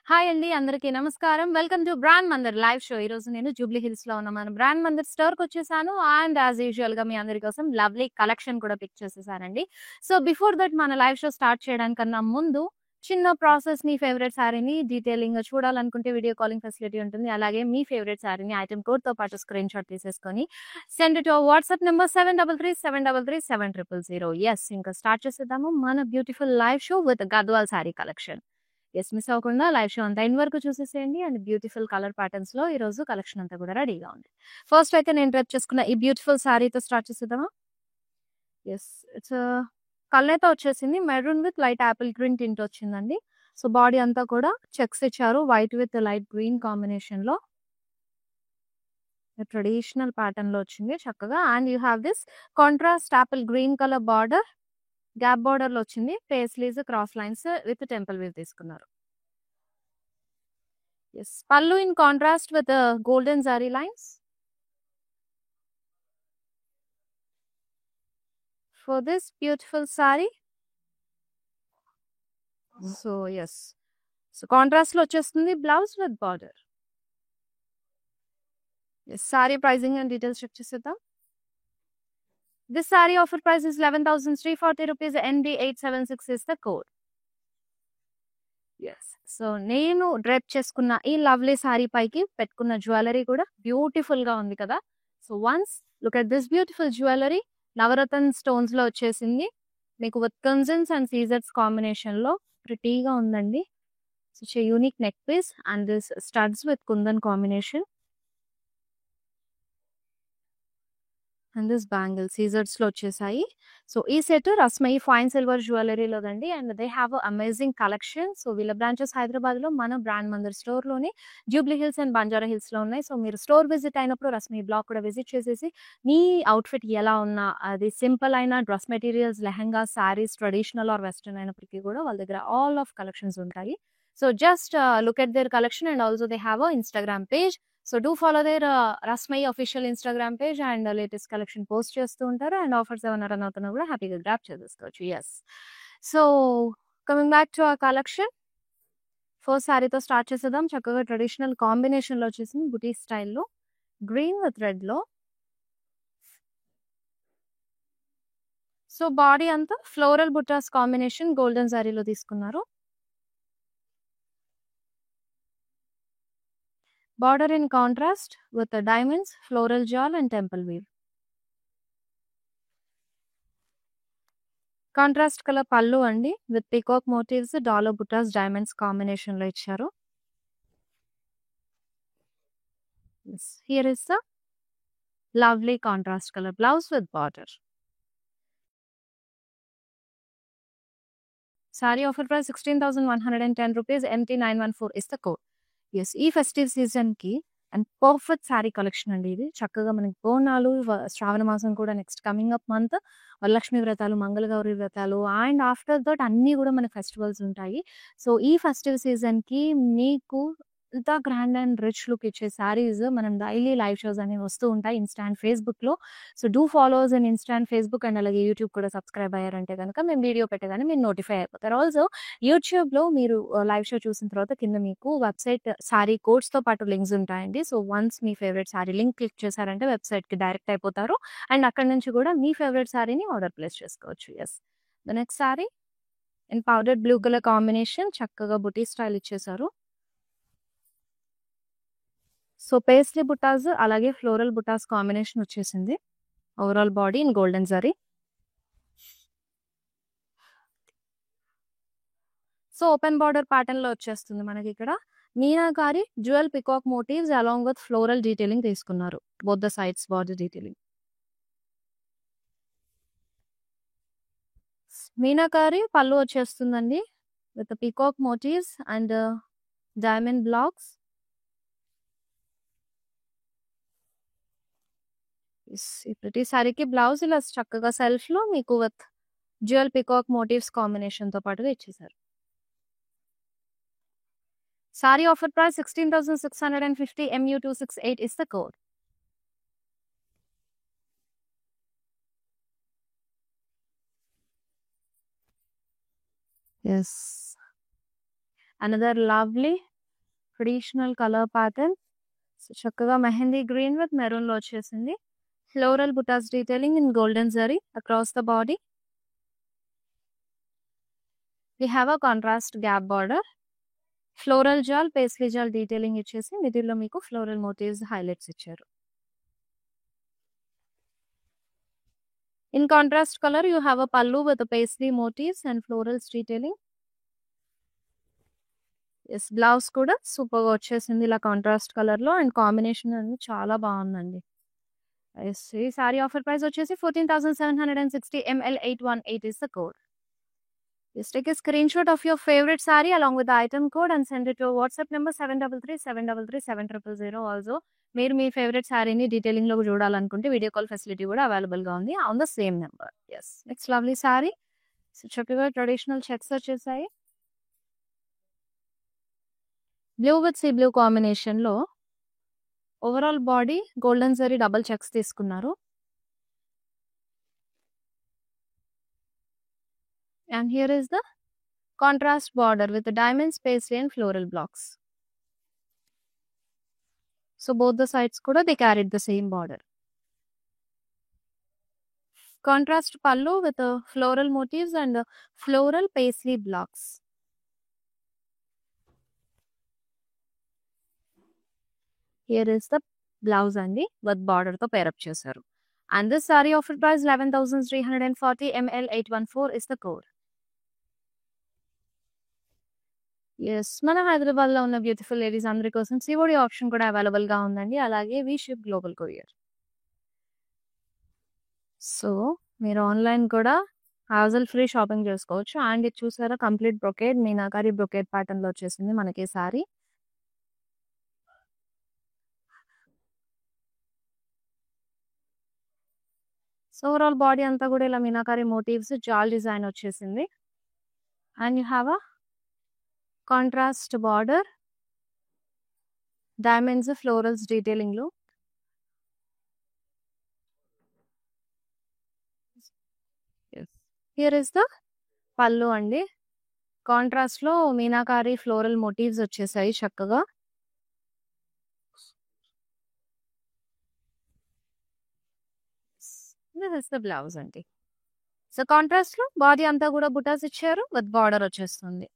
Hi అండి అందరికీ నమస్కారం. Welcome to brand Mandir live show. ఈ రోజు నేను జూబ్లీ హిల్స్ లో ఉన్న మన బ్రాండ్ మందిర్ స్టోర్ కి వచ్చేసాను. అండ్ యాజ్ యూజువల్ గా మీ అందరి కోసం లవ్లీ కలెక్షన్ కూడా పిక్ చేసేసానండి. సో బిఫోర్ దట్ మన లైవ్ షో స్టార్ట్ చేయడానికన్నా ముందు చిన్న ప్రాసెస్. మీ ఫేవరెట్ శారీని డీటెయిలింగ్ గా చూడాలనుకుంటే వీడియో కాలింగ్ ఫెసిలిటీ ఉంటుంది. అలాగే మీ ఫేవరెట్ శారీని ఐటమ్ కోడ్ తో పాటు స్క్రీన్ షాట్ తీసేసుకొని send to WhatsApp number 7337337000. Yes, ఇంకా స్టార్ట్ చేసేద్దాము మన beautiful live show with Gadwal sari collection. Yes, miss అవ్వకుండా లైవ్ షో అంతా ఎండ్ వరకు చూసేసేయండి. అండ్ బ్యూటిఫుల్ కలర్ ప్యాటర్న్స్ లో ఈ రోజు కలెక్షన్ అంతా కూడా రెడీగా ఉంది. ఫస్ట్ అయితే నేను డ్రెప్ చేసుకున్న ఈ బ్యూటిఫుల్ శారీతో స్టార్ట్ చేసేద్దామా? ఎస్, ఇట్స్ కళ్ళైతే వచ్చేసింది. Maroon with light apple green tint వచ్చిందండి. సో బాడీ అంతా కూడా చెక్స్ ఇచ్చారు, white with light green combination లో. ట్రెడిషనల్ ప్యాటర్న్ లో వచ్చింది చక్కగా. And you have this contrast apple green colour border, gap border లో వచ్చింది. Paisleys cross lines with temple weave తీసుకున్నారు. Yes, pallu in contrast with the golden zari lines. For this beautiful sari. So yes. So contrast lo vachestundi blouse with border. Yes, sari pricing and details check chesedam. This sari offer price is 11,340 rupees. ND 876 is the code. Yes. So నేను drape చేసుకున్న ఈ lovely sorry పైకి పెట్టుకున్న jewellery కూడా beautiful గా ఉంది కదా. So once look at this beautiful jewellery. Navaratna stones లో వచ్చేసింది మీకు విత్ కన్సన్స్ అండ్ సీజర్స్ కాంబినేషన్ లో. ప్రిటీగా ఉందండి. So unique neck piece and this studs with kundan combination and this bangle సీజర్స్ లో వచ్చేసాయి. సో ఈ సెట్ రస్మయి ఫైన్ సిల్వర్ జ్యువెలరీలోదండి. And they have amazing collection. So వీళ్ళ బ్రాంచెస్ హైదరాబాద్ లో మన బ్రాండ్ మందిర్ స్టోర్ లోని జూబ్లీ హిల్స్ అండ్ బంజారా హిల్స్ లో ఉన్నాయి. సో మీరు స్టోర్ విజిట్ అయినప్పుడు రస్మయి బ్లాగ్ కూడా విజిట్ చేసేసి మీ అవుట్ఫిట్ ఎలా ఉన్నా, అది సింపుల్ అయినా, dress materials, lehenga, saris, traditional or western అయినప్పటికీ కూడా వాళ్ళ దగ్గర ఆల్ ఆఫ్ కలెక్షన్స్ ఉంటాయి. So just look at their collection and also they have a Instagram page. So do follow their Rasmayi official Instagram page. And latest collection post చేస్తూ ఉంటారు. And offers ఏమైనా run అవుతున్నా కూడా హ్యాపీగా గ్రాప్ చేసేసుకోవచ్చు. Yes, so coming back to ఆ collection. First శారీతో start చేసేద్దాం. చక్కగా ట్రెడిషనల్ కాంబినేషన్ లో వచ్చేసింది బుటీ స్టైల్లో, గ్రీన్ విత్ రెడ్ లో. సో బాడీ అంతా ఫ్లోరల్ బుటాస్ కాంబినేషన్ గోల్డెన్ శారీలో తీసుకున్నారు. Border in contrast with the diamonds, floral jewel and temple weave. Contrast colour పళ్ళు అండి విత్ పికాక్ మోటివ్స్, డాలర్ బుటాస్, డైమండ్స్ కాంబినేషన్ లో ఇచ్చారు. Here is the lovely contrast colour blouse with border. Sari offer price 16,110 rupees. MT 914 is the code. Yes, ఈ festive season కి and perfect sari collection అండి ఇది. చక్కగా మనకి బోనాలు, శ్రావణ మాసం కూడా next coming up month, Varalakshmi వ్రతాలు, మంగళగౌరి వ్రతాలు అండ్ ఆఫ్టర్ దట్ అన్ని కూడా మనకి ఫెస్టివల్స్ ఉంటాయి. సో ఈ ఫెస్టివ్ సీజన్ కి మీకు ఇంత గ్రాండ్ అండ్ రిచ్ లుక్ ఇచ్చే శారీస్ మనం డైలీ లైవ్ షోస్ అనేవి వస్తూ ఉంటాయి ఇన్స్టా అండ్ ఫేస్బుక్ లో. So do follows in Insta and Facebook. And అలాగే యూట్యూబ్ కూడా సబ్స్క్రైబ్ అయ్యారంటే కనుక మేము వీడియో పెట్టగానే మీరు నోటిఫై అయిపోతారు. ఆల్సో యూట్యూబ్ లో మీరు లైవ్ షో చూసిన తర్వాత కింద మీకు వెబ్సైట్ సారీ కోడ్స్ తో పాటు లింక్స్ ఉంటాయండి. సో వన్స్ మీ ఫేవరెట్ సారీ లింక్ క్లిక్ చేశారంటే వెబ్సైట్ కి డైరెక్ట్ అయిపోతారు. అండ్ అక్కడ నుంచి కూడా మీ ఫేవరెట్ సారీని ఆర్డర్ ప్లేస్ చేసుకోవచ్చు. Yes, the next sari in powder blue colour combination, చక్కగా బుటీ స్టైల్ ఇచ్చేసారు. సో పేస్లీ బుటాస్ అలాగే ఫ్లోరల్ బుటాస్ కాంబినేషన్ వచ్చేసింది. Overall body in golden zari. So open border pattern లో వచ్చేస్తుంది మనకి. ఇక్కడ meenakari jewel peacock motifs along with floral detailing తీసుకున్నారు. Both the sides border detailing. Meenakari pallu వచ్చేస్తుందండి with peacock motifs and diamond blocks. ఈ ప్రతి సారీకి బ్లౌజ్ ఇలా చక్కగా సెల్ఫ్ లో మీకు with jewel peacock motifs combination తో పాటుగా ఇచ్చేసారు. Sari offer price 16,650. MU 268 is the code. Yes, another lovely traditional colour pattern. So, చక్కగా మెహందీ గ్రీన్ విత్ మెరూన్‌లో వచ్చేసింది. Floral butas detailing in golden zari across the body. We have a contrast gap border. Floral jaal, paisley జాల్ detailing ఇచ్చేసి మిడిల్‌లో మీకు floral motifs highlights ఇచ్చారు. In contrast color, you have a pallu with the paisley motifs and florals detailing. Yes, blouse కూడా సూపర్‌గా వచ్చేసింది ఇలా contrast కలర్‌లో అండ్ కాంబినేషన్ అనేది చాలా బాగుందండి. యెస్, ఈ సారీ ఆఫర్ ప్రైస్ వచ్చేసి 14,760 ML818 is the code. Just take a screenshot of your favorite saree along with the item code and send it to our WhatsApp number 7337337000. Also, మీరు మీ favourite శారీని డీటెయిలింగ్‌లో చూడాలనుకుంటే video call facility కూడా అవైలబుల్‌గా ఉంది on the same number. Yes, next lovely sari. So, చక్కగా traditional checks వచ్చేసాయి. Blue with sea blue కాంబినేషన్‌లో overall body golden zari double checks తీసుకున్నారు. And here is the contrast border with the diamonds, paisley and floral blocks. So both the sides kuda they carried the same border. Contrast pallu with the floral motifs and the floral paisley blocks. Here is the blouse andi with border to pair up chesaru. And this saree offer price 11,340 ML814 is the code. Yes, మన హైదరాబాద్‌లో ఉన్న beautiful ladies అందరి కోసం COD option కూడా అవైలబుల్‌గా ఉందండి. అలాగే వి ship global courier. So, మీరు ఆన్‌లైన్ కూడా హాజల్ ఫ్రీ షాపింగ్ చేసుకోవచ్చు. అండ్ ఇది చూసారా కంప్లీట్ బ్రొకేడ్ మీనాకారి బ్రొకేడ్ ప్యాటర్న్‌లో వచ్చేసింది మనకి సారీ. సో, ఓవరాల్ బాడీ అంతా కూడా ఇలా మీనాకారి మోటివ్స్ జాల్ డిజైన్ వచ్చేసింది. And you have a contrast border, diamonds, florals డీటెయిలింగ్‌లో. Yes, here is the pallu అండి. కాంట్రాస్ట్‌లో మీనాకారి ఫ్లోరల్ మోటివ్స్ వచ్చేసాయి చక్కగా. దిస్ ఇస్ ద బ్లౌజ్ అండి. సో, కాంట్రాస్ట్‌లో బాడీ అంతా కూడా బుటాస్ ఇచ్చారు విత్ బార్డర్ వచ్చేస్తుంది.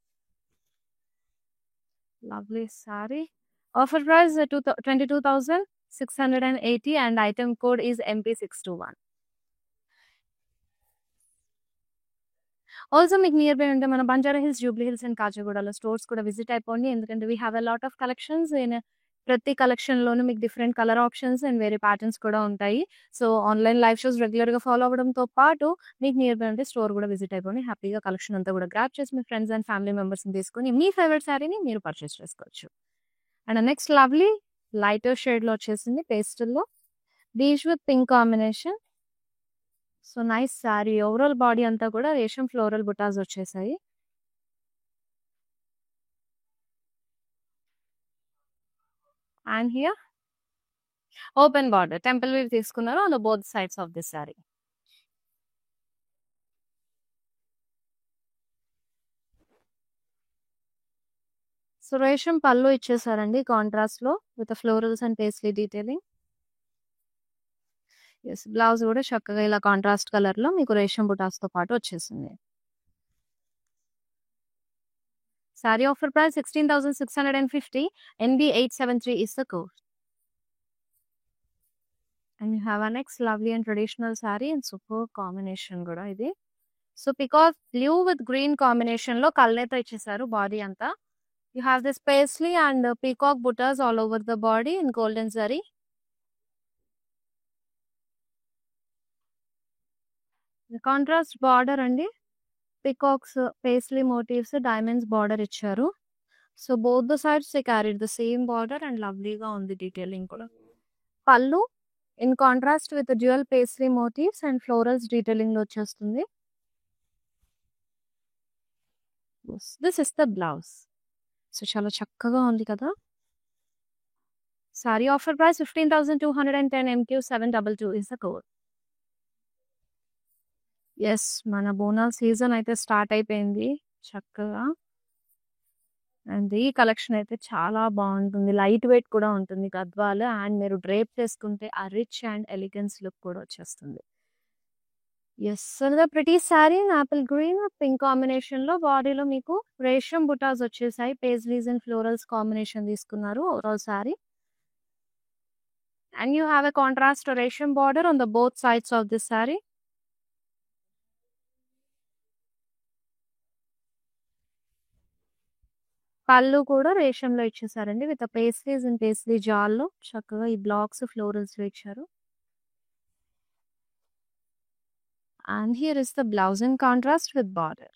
Lovely sari. Offer price 22,680 and item code is MP621. Also మీకు నియర్ బై ఉంటే మన బంజారా హిల్స్, జూబ్లీ హిల్స్ అండ్ కాచిగూడలో స్టోర్స్ కూడా విజిట్ అయిపోండి. ఎందుకంటే we have a lot of collections. ప్రతి కలెక్షన్‌లోనూ మీకు డిఫరెంట్ కలర్ ఆప్షన్స్ అండ్ వేరే ప్యాటర్న్స్ కూడా ఉంటాయి. సో, ఆన్‌లైన్ లైవ్ షోస్ రెగ్యులర్‌గా ఫాలో అవ్వడంతో పాటు మీకు నియర్ బై ఉంటే స్టోర్ కూడా విజిట్ అయిపోండి. హ్యాపీగా కలెక్షన్ అంతా కూడా గ్రాబ్ చేసి మీ ఫ్రెండ్స్ అండ్ ఫ్యామిలీ మెంబర్స్‌ని తీసుకొని మీ ఫేవరెట్ శారీని మీరు పర్చేస్ చేసుకోవచ్చు. అండ్ నెక్స్ట్ లవ్లీ లైటర్ షేడ్‌లో వచ్చేసింది పేస్టల్‌లో. Peach with pink combination. So, nice sari. Overall body అంతా కూడా రేషం ఫ్లోరల్ బుటాస్ వచ్చేసాయి. And here open border temple weave తీసుకున్నారు on the both sides of this sari. So, resham pallu ఇచ్చేసారండి కాంట్రాస్ట్‌లో with florals and paisley detailing. Yes, blouse కూడా చక్కగా ఇలా కాంట్రాస్ట్ కలర్‌లో మీకు రేషం బుటాస్‌తో పాటు వచ్చేసింది. Sari offer price 16,650 NB873 is the code. And you have a next lovely and traditional saree and super combination కూడా ఇది. So, peacock blue with green కాంబినేషన్‌లో కల్నేత ఇచ్చేసారు బాడీ అంతా. You have this paisley and peacock buttas all over the body in golden zari. The contrast border అండి. Peacocks, paisley motifs, diamonds border ఇచ్చారు. So both the sides they carried the same border and lovelyగా ఉంది detailing కూడా. పల్లు in contrast with the dual paisley motifs and florals detailing లో వచ్చేస్తుంది. Yes, this is the blouse. So, చాలా చక్కగా ఉంది కదా. Sorry offer price 15,210 MQ722 is the code. Yes, మన బోనాల్ సీజన్ అయితే స్టార్ట్ అయిపోయింది చక్కగా. అండ్ ఈ కలెక్షన్ అయితే చాలా బాగుంటుంది. లైట్ వెయిట్ కూడా ఉంటుంది గద్వాల్. అండ్ మీరు డ్రేప్ చేసుకుంటే ఆ రిచ్ అండ్ ఎలిగెన్స్ లుక్ కూడా వచ్చేస్తుంది. Yes. Another pretty sorry in apple green pink కాంబినేషన్‌లో బాడీలో మీకు రేషం బుటాస్ వచ్చేసాయి. పేజ్లీస్ అండ్ ఫ్లోరల్స్ కాంబినేషన్ తీసుకున్నారు overall sorry. And you have a contrast రేషం border on the both sides of this saree. పళ్ళు కూడా రేషంలో ఇచ్చేసారండి. With pastries and pastry జాల్‌లో చక్కగా ఈ blocks ఫ్లోరల్స్‌లో ఇచ్చారు. And here is the blouse in contrast with border.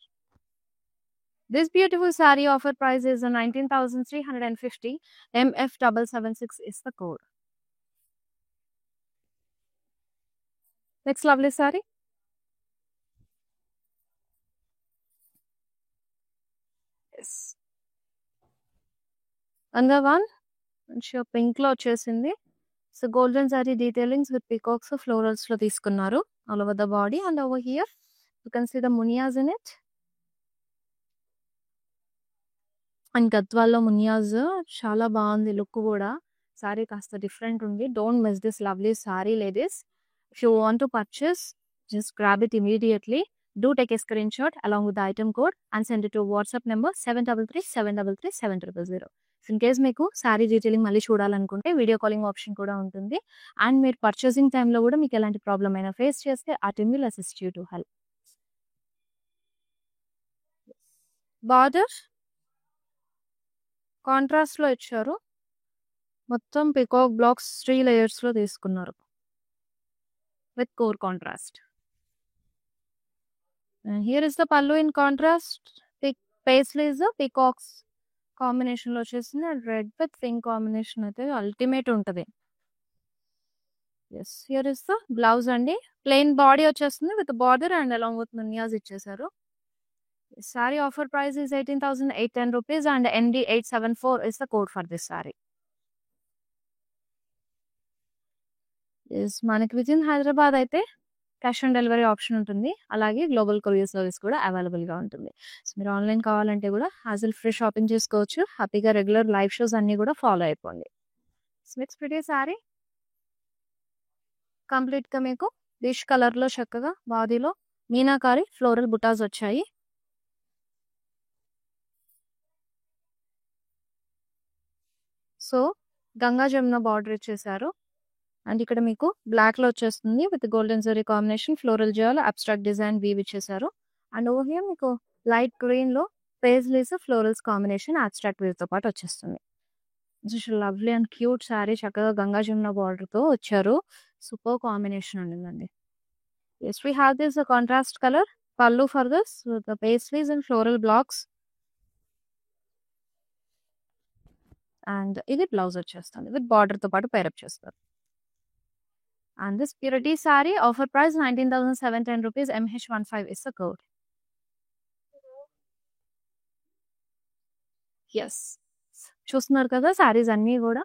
This beautiful saree offer price is 19,350. MF776 is the code. Next lovely saree. Yes. Another one. మంచిగా పింక్‌లో వచ్చేసింది. So golden sari detailings with peacocks ఫ్లోరల్స్‌లో తీసుకున్నారు. All over the body and over here you can see the munias in it. And గద్వాల్లో మునియాస్ చాలా బాగుంది look కూడా. సారీ కాస్త డిఫరెంట్ ఉంది. Don't miss this lovely sari ladies. If you want to purchase just grab it immediately. Do take a screenshot along with the item code and send it to WhatsApp number 733-733-700. In case మీకు sorry detailing మళ్ళీ చూడాలనుకుంటే video calling option కూడా ఉంటుంది. And మీరు purchasing టైంలో కూడా మీకు ఎలాంటి ప్రాబ్లం అయినా ఫేస్ చేస్తే ఆ team will assist you to help. Border కాంట్రాస్ట్లో ఇచ్చారు. మొత్తం పికాక్ బ్లాక్స్ 3 లేయర్స్లో తీసుకున్నారు with core contrast. And here is the pallu in contrast. Paisleys peacocks combination లో వచ్చేసింది. And red with pink combination అయితే అల్టిమేట్ ఉంటుంది. Yes, here is the blouse అండి. ప్లెయిన్ బాడీ వచ్చేస్తుంది with border and along with munias ఇచ్చేసారు. Sari offer price is 18,810 rupees and ND874 is the code for this saree. మనకి with in Hyderabad అయితే cash on delivery option ఉంటుంది. అలాగే global courier service కూడా అవైలబుల్గా ఉంటుంది. సో మీరు ఆన్లైన్ కావాలంటే కూడా హాజిల్ ఫ్రీ షాపింగ్ చేసుకోవచ్చు. హ్యాపీగా రెగ్యులర్ లైవ్ షోస్ అన్ని కూడా ఫాలో అయిపోండి. నెక్స్ట్ ప్రిటీ సారీ కంప్లీట్గా మీకు డిష్ కలర్లో చక్కగా బాడీలో మీనాకారి ఫ్లోరల్ బుటాస్ వచ్చాయి. సో గంగా జమున బార్డర్ ఇచ్చేసారు. అండ్ ఇక్కడ మీకు బ్లాక్ లో వచ్చేస్తుంది with golden zari combination floral jaal abstract design weave ఇచ్చేసారు. అండ్ ఓవర్ హియర్ మీకు లైట్ గ్రీన్ లో paisleys florals combination abstract weave తో పాటు వచ్చేస్తుంది. లవ్లీ అండ్ క్యూట్ శారీ చక్కగా గంగా జమున బార్డర్ తో వచ్చారు. సూపర్ కాంబినేషన్ ఉండిందండి. Yes, we have this contrast colour pallu for this with pastries and floral blocks. And ఇది బ్లౌజ్ వచ్చేస్తుంది విత్ బార్డర్ తో పాటు పేరప్ చేస్తారు. And this purity saree offer price 19,710 rupees. MH15 is the code. Yes. చూస్తున్నారు కదా సారీస్ అన్నీ కూడా.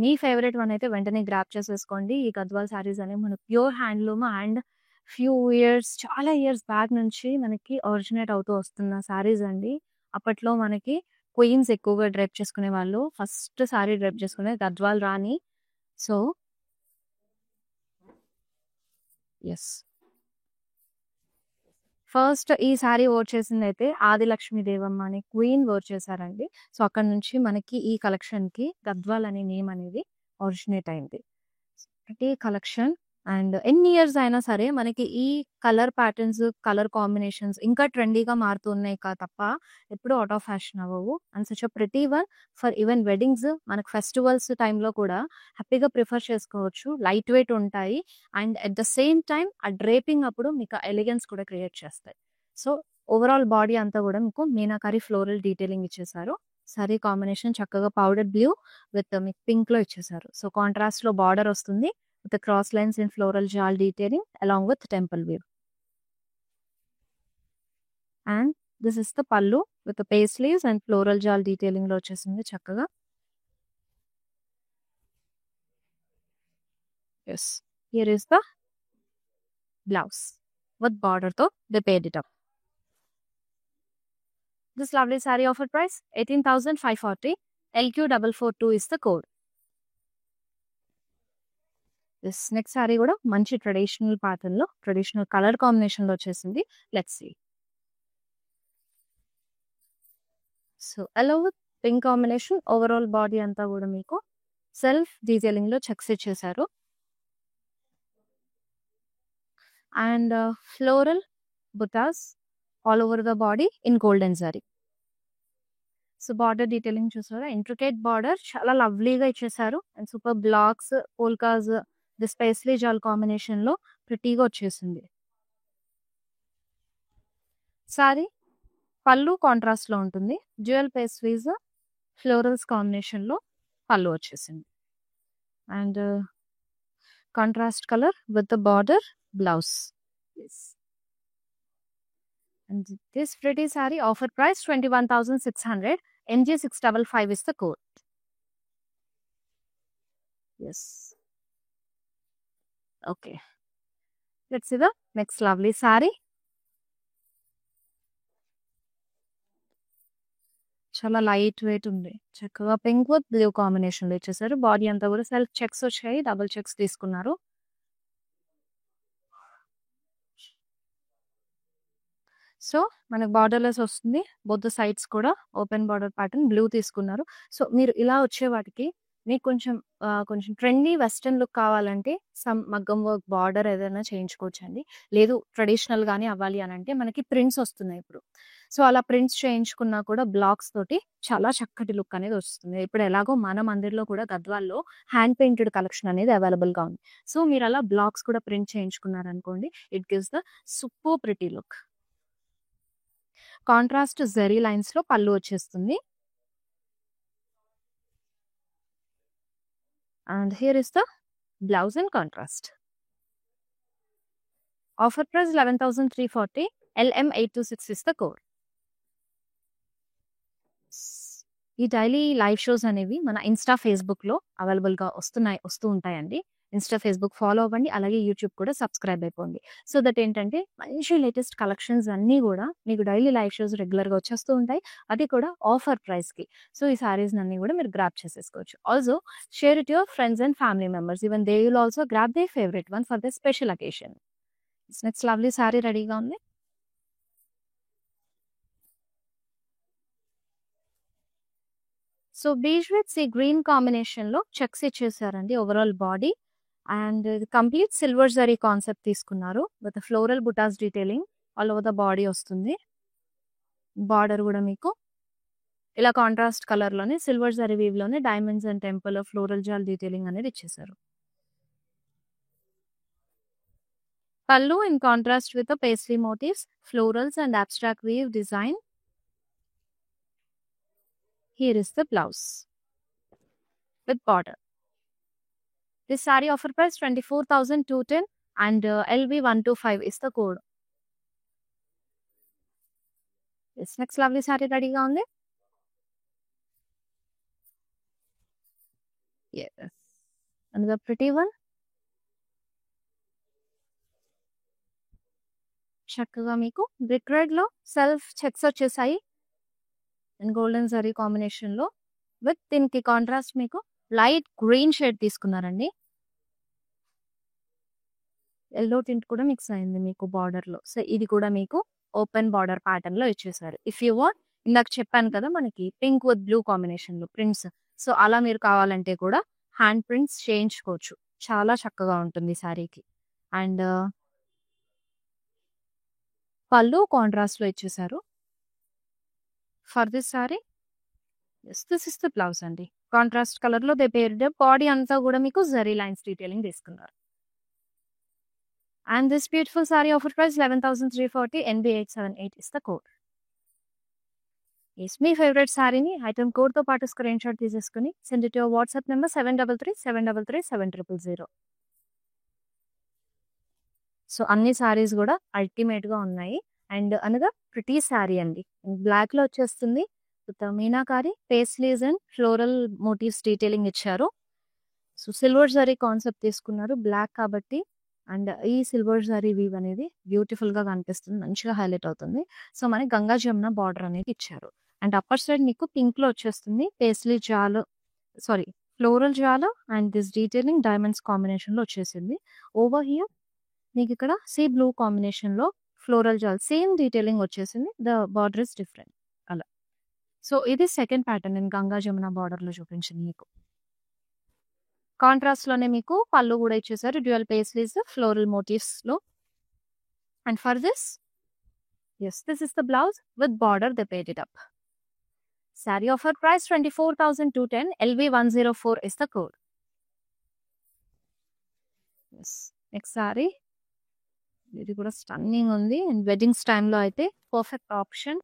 మీ ఫేవరెట్ వన్ అయితే వెంటనే గ్రాప్ చేసేసుకోండి. ఈ గద్వాల్ సారీస్ అనేవి మన ప్యూర్ హ్యాండ్లూమ్ అండ్ చాలా ఇయర్స్ బ్యాక్ నుంచి మనకి ఒరిజినేట్ అవుతూ వస్తున్న సారీస్ అండి. అప్పట్లో మనకి క్వీన్స్ ఎక్కువగా డ్రైప్ చేసుకునే వాళ్ళు. ఫస్ట్ సారీ డ్రైప్ చేసుకునే గద్వాల్ రాణి. సో ఎస్, ఫస్ట్ ఈ సారీ ఓర్ చేసింది అయితే ఆదిలక్ష్మి దేవమ్మ అనే క్వీన్ ఓర్ చేశారండి. సో అక్కడ నుంచి మనకి ఈ కలెక్షన్ కి గద్వాల్ అనే నేమ్ అనేది ఒరిజినేట్ అయింది. ప్రతి కలెక్షన్ అండ్ ఎన్ని ఇయర్స్ అయినా సరే మనకి ఈ కలర్ ప్యాటర్న్స్ కలర్ కాంబినేషన్స్ ఇంకా ట్రెండీగా మారుతున్నాయి తప్ప ఎప్పుడు అవుట్ ఆఫ్ ఫ్యాషన్ అవ్వవు. And such a pretty one for even weddings మనకు ఫెస్టివల్స్ టైంలో కూడా హ్యాపీగా ప్రిఫర్ చేసుకోవచ్చు. లైట్ వెయిట్ ఉంటాయి and at the same time ఆ డ్రేపింగ్ అప్పుడు మీకు ఎలిగెన్స్ కూడా క్రియేట్ చేస్తాయి. సో ఓవరాల్ బాడీ అంతా కూడా మీకు మీనాకారి ఫ్లోరల్ డీటెయిలింగ్ ఇచ్చేసారు. సారీ కాంబినేషన్ చక్కగా పౌడర్ బ్లూ విత్ మీకు పింక్ లో ఇచ్చేసారు. సో కాంట్రాస్ట్ లో బార్డర్ వస్తుంది with the cross lines in floral jal detailing along with temple weave. And this is the pallu with the paisleys and floral jal detailing lo vachesindi chakkaga. Yes, here is the blouse with border tho they paired it up. This lovely saree offer price 18,540. LQ442 is the code. This next saree కూడా మంచి traditional pattern లో traditional colour combination లో వచ్చేసింది. Let's see. So అలో with pink combination, overall body అంతా కూడా మీకు self detailing లో చెక్స్ ఇచ్చేసారు. And floral butas all over the body in golden zari. So border detailing చూసారా, ఇంట్రికేట్ బార్డర్ చాలా లవ్లీగా ఇచ్చేసారు. And super blocks, polkas, this paisley jaal combination లో ప్రిటీగా వచ్చేసింది. సారీ పళ్ళు కాంట్రాస్ట్ లో ఉంటుంది. డ్యూయల్ పేస్ట్రీస్ ఫ్లోరల్స్ కాంబినేషన్ లో పళ్ళు వచ్చేసింది. And contrast colour with the border blouse. And this pretty saree offer price 21,600. NG655 is the code. Yes. Okay. Let's see the next lovely saree. చాలా light weight ఉంది. చక్కగా pink with blue combination లో ఇచ్చేసారు. Body అంతా కూడా self checks వచ్చాయి, double checks తీసుకున్నారు. So మనకు బార్డర్లెస్ వస్తుంది. బోత్ ద సైడ్స్ కూడా ఓపెన్ బార్డర్ ప్యాటర్న్ బ్లూ తీసుకున్నారు. సో మీరు ఇలా వచ్చే వాటికి మీకు కొంచెం ట్రెండీ వెస్టర్న్ లుక్ కావాలంటే సమ్ మగ్గం వర్క్ బార్డర్ ఏదైనా చేయించుకోవచ్చండి. లేదు ట్రెడిషనల్ గానే అవ్వాలి అని అంటే మనకి ప్రింట్స్ వస్తున్నాయి ఇప్పుడు. సో అలా ప్రింట్స్ చేయించుకున్నా కూడా బ్లాక్స్ తోటి చాలా చక్కటి లుక్ అనేది వస్తుంది. ఇప్పుడు ఎలాగో మన మందిర్లో కూడా గద్వాల్లో హ్యాండ్ పెయింటెడ్ కలెక్షన్ అనేది అవైలబుల్ గా ఉంది. సో మీరు అలా బ్లాక్స్ కూడా ప్రింట్ చేయించుకున్నారనుకోండి, it gives the super pretty look. Contrast zari lines లో పళ్ళు వచ్చేస్తుంది. And here is the blouse in contrast. Offer price 11,340. LM826 is the code. ఈ డైలీ లైవ్ షోస్ అనేవి మన ఇన్స్టా ఫేస్బుక్ లో అవైలబుల్ గా వస్తూ ఉంటాయండి. ఇన్స్టా ఫేస్బుక్ ఫాలో అవ్వండి, అలాగే యూట్యూబ్ కూడా సబ్స్క్రైబ్ అయిపోండి. సో దట్ ఏంటంటే మంచి లేటెస్ట్ కలెక్షన్స్ అన్నీ కూడా మీకు డైలీ లైవ్ షోస్ రెగ్యులర్ గా వచ్చేస్తూ ఉంటాయి, అది కూడా ఆఫర్ ప్రైస్ కి. సో ఈ సారీస్ అన్ని కూడా మీరు గ్రాప్ చేసేసుకోవచ్చు. Also share it your friends and family members, even they will also grab they favourite one for the special occasion. Next lovely sari రెడీగా ఉంది. So beige with sea green combination లో checks ఇచ్చేసారండి overall body. And complete silver zari concept తీసుకున్నారు with floral butas detailing all over the body వస్తుంది. Border కూడా మీకు ఇలా contrast colour లోనే సిల్వర్ జరీ వీవ్ లోనే డైమండ్స్ అండ్ టెంపుల్ ఫ్లోరల్ జాల్ డీటెయిలింగ్ అనేది ఇచ్చేసారు. పళ్ళు in contrast with pastry motifs, florals and abstract weave design. Here is the blouse with border. This saree offer price 24,210 and LB125 is the code. This next lovely saree ready ga undi. Yes. Another pretty one. చక్కగా మీకు brick red లో self checks వచ్చేసాయి and golden zari combination లో with దీనికి contrast మీకు light green shade తీసుకున్నారండి. Yellow tint కూడా mix అయింది మీకు బార్డర్ లో. సో ఇది కూడా మీకు ఓపెన్ బార్డర్ ప్యాటర్న్ లో ఇచ్చేసారు. ఇఫ్ యూ వాంట్, ఇందాక చెప్పాను కదా మనకి పింక్ విత్ బ్లూ కాంబినేషన్ లో ప్రింట్స్, సో అలా మీరు కావాలంటే కూడా హ్యాండ్ ప్రింట్స్ చేయించుకోవచ్చు. చాలా చక్కగా ఉంటుంది శారీకి. అండ్ పళ్ళు కాంట్రాస్ట్ లో ఇచ్చేసారు. For this sari this is the blouse అండి. కాంట్రాస్ట్ కలర్ లో దే పేర్డ్ బాడీ అంతా కూడా మీకు జరీ లైన్స్ డీటెయిలింగ్ తీసుకున్నారు. And this beautiful sari offer price 11,340. NB878 is the code. మీ ఫేవరెట్ సారీని ఐటమ్ కోడ్ తో పాటు స్క్రీన్ షాట్ తీసేసుకుని send it your WhatsApp number 7337337000. So అన్ని సారీస్ కూడా అల్టిమేట్ గా ఉన్నాయి. అండ్ అనదర్ ప్రిటీ సారీ అండి, బ్లాక్ లో వచ్చేస్తుంది with meenakari paisleys and floral motifs detailing ఇచ్చారు. సో సిల్వర్ జరీ కాన్సెప్ట్ తీసుకున్నారు బ్లాక్ కాబట్టి. అండ్ ఈ సిల్వర్ జరీ వీవ్ అనేది బ్యూటిఫుల్‌గా కనిపిస్తుంది. మంచిగా హైలైట్ అవుతుంది. సో, మనకి గంగా జమున బార్డర్ అనేది ఇచ్చారు. అండ్ అప్పర్ సైడ్ మీకు పింక్‌లో వచ్చేస్తుంది. Paisley jaal sari floral jaal and this detailing diamonds కాంబినేషన్‌లో వచ్చేసింది. ఓవర్ హియర్ మీకిక్కడ సీ బ్లూ కాంబినేషన్‌లో ఫ్లోరల్ జాల్ సేమ్ డీటెయిలింగ్ వచ్చేసింది. ద బార్డర్ ఇస్ డిఫరెంట్ అలా. సో, ఇది సెకండ్ ప్యాటర్న్ నేను గంగా జమున బార్డర్‌లో చూపించింది మీకు. కాంట్రాస్ట్‌లోనే మీకు పళ్ళు గూడా ఇచ్చేసారు. డ్యూయల్ పేస్లీస్ ఫ్లోరల్ మోటివ్స్‌లో. And for this this is the blouse with border they paid it up. Saree offer price 24,210. LV104 is the code. Yes. Next saree. ఇది కూడా స్టన్నింగ్ ఉంది. అండ్ వెడ్డింగ్స్ టైమ్‌లో అయితే perfect option.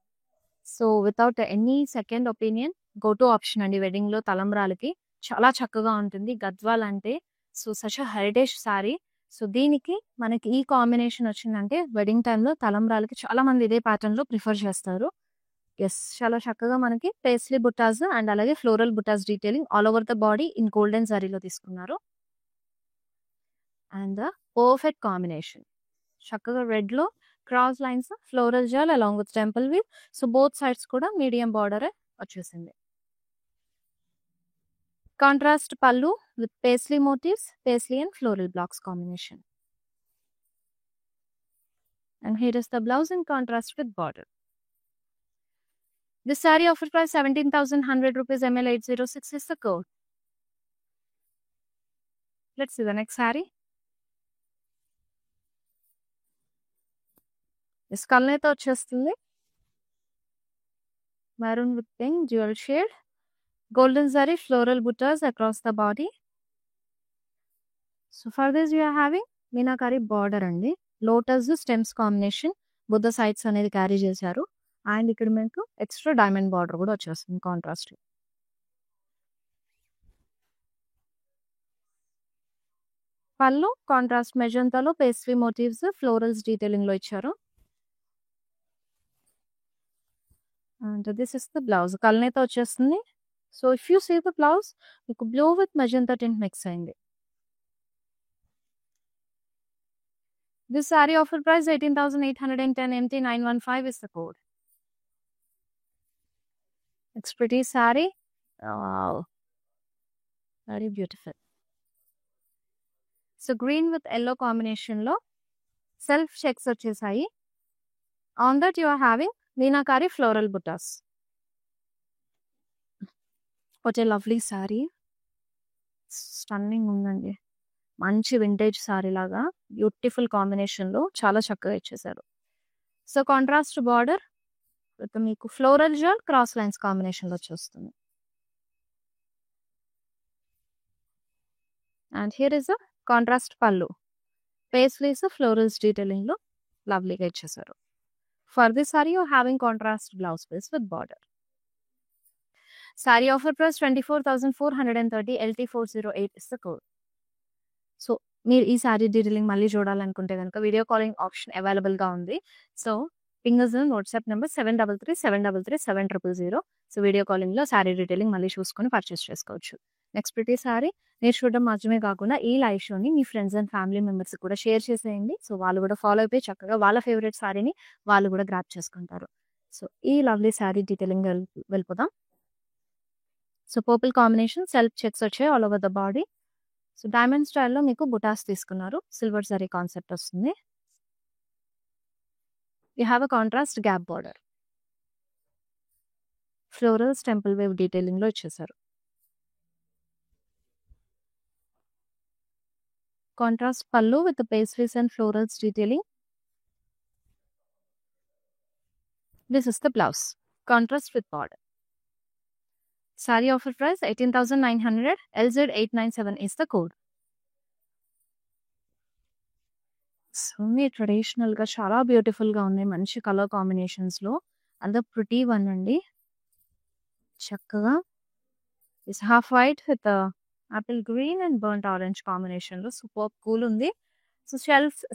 So, without any second opinion go to option అండి వెడ్డింగ్‌లో తలంబ్రాలకి. చాలా చక్కగా ఉంటుంది. గద్వాల్ అంటే so, such a heritage sorry. So, దీనికి మనకి ఈ కాంబినేషన్ వచ్చిందంటే వెడ్డింగ్ టైమ్‌లో తలంబ్రాలకి చాలా మంది ఇదే ప్యాటర్న్‌లో ప్రిఫర్ చేస్తారు. యెస్. చాలా చక్కగా మనకి పేస్లీ బుట్టాస్ అండ్ అలాగే floral buttas detailing all over the body in golden జరీలో తీసుకున్నారు. And the perfect combination. చక్కగా రెడ్‌లో cross lines floral jaal along with temple weave. So, both sides కూడా మీడియం బార్డరే వచ్చేసింది. Contrast pallu with paisley motifs, paisley and floral blocks combination. And here is the blouse in contrast with border. This saree offer price 17,100 rupees. ML806 is the code. Let's see the next saree. This color అయితే వచ్చేస్తుంది. Maroon with pink dual shade. Golden zari floral buttas across the body. So for this you are having meenakari border అండి. Lotus stems combination both sides అనేది carry చేశారు. And ఇక్కడ మీకు extra diamond border కూడా వచ్చేస్తుంది contrast. Pallu contrast మెజంతాలో paisley motifs florals detailing లో ఇచ్చారు. And this is the blouse కలనేతో వచ్చేస్తుంది. So if you see the blouse మీకు blue with magenta tint mix అయింది. This saree offer price 18,810. MT915 is the code. It's pretty saree. Wow. Very beautiful. So green with yellow combination lo self checks వచ్చేసాయి. On that you are having meenakari floral buttas. What a lovely saree. Stunning ఉందండి. మంచి vintage sari లాగా beautiful combination లో చాలా చక్కగా ఇచ్చేసారు. So contrast border with మీకు floral జాల్ క్రాస్ లైన్స్ కాంబినేషన్ లో వచ్చేస్తుంది. And here is a contrast పళ్ళు పేస్లీస్ ఫ్లోరల్స్ డీటెయిలింగ్ లో లవ్లీగా ఇచ్చేసారు. For this sari you having contrast blouse piece with border. Sari offer price 24,430. LT408 is the code. So మీరు ఈ సారీ డీటెయిలింగ్ మళ్ళీ చూడాలనుకుంటే కనుక వీడియో కాలింగ్ ఆప్షన్ అవైలబుల్గా ఉంది. సో పింగర్స్ వాట్సాప్ నెంబర్ 7337337000. సో వీడియో కాలింగ్లో సారీ డీటెయిలింగ్ మళ్ళీ చూసుకొని పర్చేస్ చేసుకోవచ్చు. నెక్స్ట్ ప్రతి సారీ మీరు చూడడం మాత్రమే కాకుండా ఈ లైవ్ షోని మీ ఫ్రెండ్స్ అండ్ ఫ్యామిలీ మెంబర్స్ కూడా షేర్ చేసేయండి. సో వాళ్ళు కూడా ఫాలో అయిపోయి చక్కగా వాళ్ళ ఫేవరెట్ సారీని వాళ్ళు కూడా గ్రాప్ చేసుకుంటారు. సో ఈ లవ్లీ సారీ డీటెయిలింగ్ వెళ్ళిపోదాం. So purple combination self checks వచ్చాయి all over the body. So diamond స్టైల్లో మీకు బుటాస్ తీసుకున్నారు. సిల్వర్ జరీ కాన్సెప్ట్ వస్తుంది. You have a contrast gap border. Florals temple wave detailing లో ఇచ్చేసారు. Contrast pallu with pastries and florals detailing. This is the blouse contrast with border. Saree offer price 18,900. LZ897 is the code. So traditional గా చాలా beautiful గా ఉన్నాయి. మంచి colour combinations లో అంత pretty one అండి. చక్కగా is half white with apple green and burnt orange combination లో సూపర్ కూల్ ఉంది. సో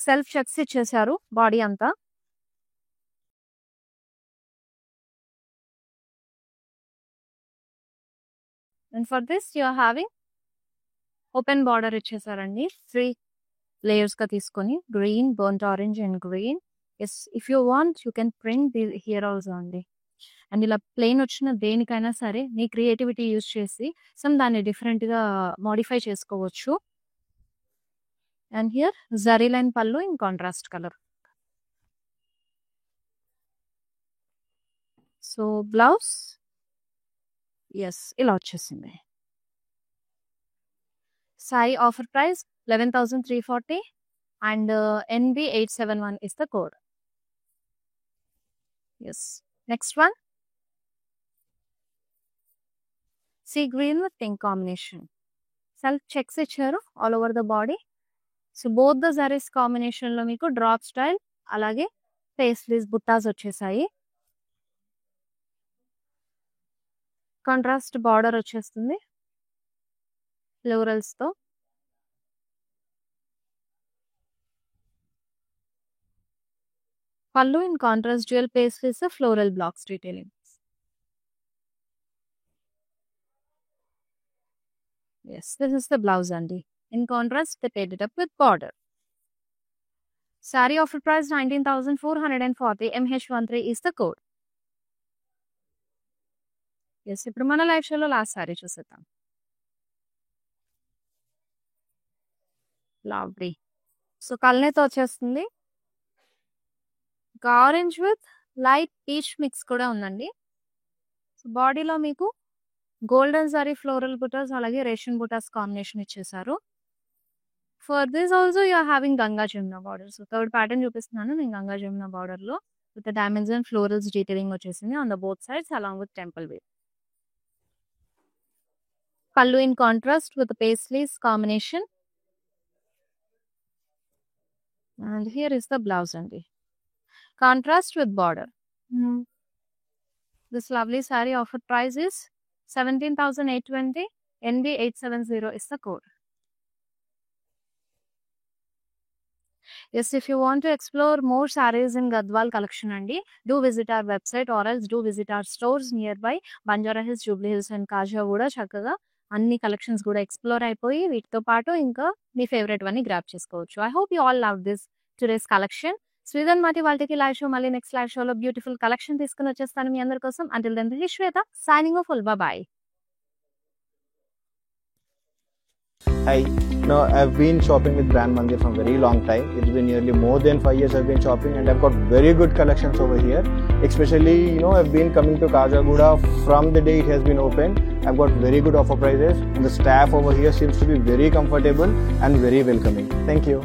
సెల్ఫ్ చెక్స్ ఇచ్చేసారు బాడీ అంతా. And for this you are having open border ఇచ్చేసారండి. లేయర్స్ గా తీసుకొని green, burnt orange and green. Yes, if you want you can print here also అండి. అండ్ ఇలా ప్లెయిన్ వచ్చిన దేనికైనా సరే నీ క్రియేటివిటీ యూజ్ చేసి దాన్ని డిఫరెంట్ గా మోడిఫై చేసుకోవచ్చు. అండ్ హియర్ జరీ లైన్ పళ్ళు in contrast colour. So blouse ఎస్ ఇలా వచ్చేసింది. Sari offer price 11,340 and NB871 is the code. Yes. Next one. Sea green with pink combination. Self checks ఇచ్చారు all over the body. So both the sarees combination లో మీకు drop style అలాగే paisleys బుట్టాస్ వచ్చేసాయి. Contrast border వచ్చేస్తుంది florals తో. పళ్ళు in contrast dual paisleys floral blocks detailing. Yes, this is the blouse అండి. In contrast, they paired it up with border. Saree offer price 19,440. MH13 is the code. Yes, ఇప్పుడు మన live షోలో last sorry చూసేద్దాం. Lovely. So కల్నేతో వచ్చేస్తుంది. Orange with light peach mix కూడా ఉందండి. So బాడీలో మీకు గోల్డెన్ సారీ ఫ్లోరల్ బుటాస్ అలాగే రేషన్ బుటాస్ కాంబినేషన్ ఇచ్చేసారు. For this also you are having Ganga Jamuna border. So third pattern చూపిస్తున్నాను నేను గంగా జమున బార్డర్ లో with diamonds and florals detailing వచ్చేసింది on the both sides along with temple wave. Pallu in contrast with paisleys combination. And here is the blouse అండి. Contrast with border. This lovely sari offer price is 17,820. NB870 is the code. Yes, if you want to explore more sarees in Gadwal collection andi, do visit our website or else do visit our stores nearby Banjara Hills, Jubilee Hills and Kajagooda. చక్కగా అన్ని collections కూడా explore అయిపోయి వీటితో పాటు ఇంకా మీ favourite వన్ని grab చేసుకోవచ్చు. I hope you all love this today's collection. Sridhan Mati వాళ్ళకి లైవ్ షో మళ్ళీ నెక్స్ట్ లైవ్ షోలో బ్యూటిఫుల్ కలెక్షన్ తీసుకుని వచ్చేస్తాను మీ అందరి కోసం. Until then this is Shweta signing off. Bye. Hi, now I've been shopping with Brand Mandir from very long time. It's been nearly more than 5 years I've been shopping and I've got very good collections over here. Especially, I've been coming to Kajagooda from the day it has been opened. I've got very good offer prices and the staff over here seems to be very comfortable and very welcoming. Thank you.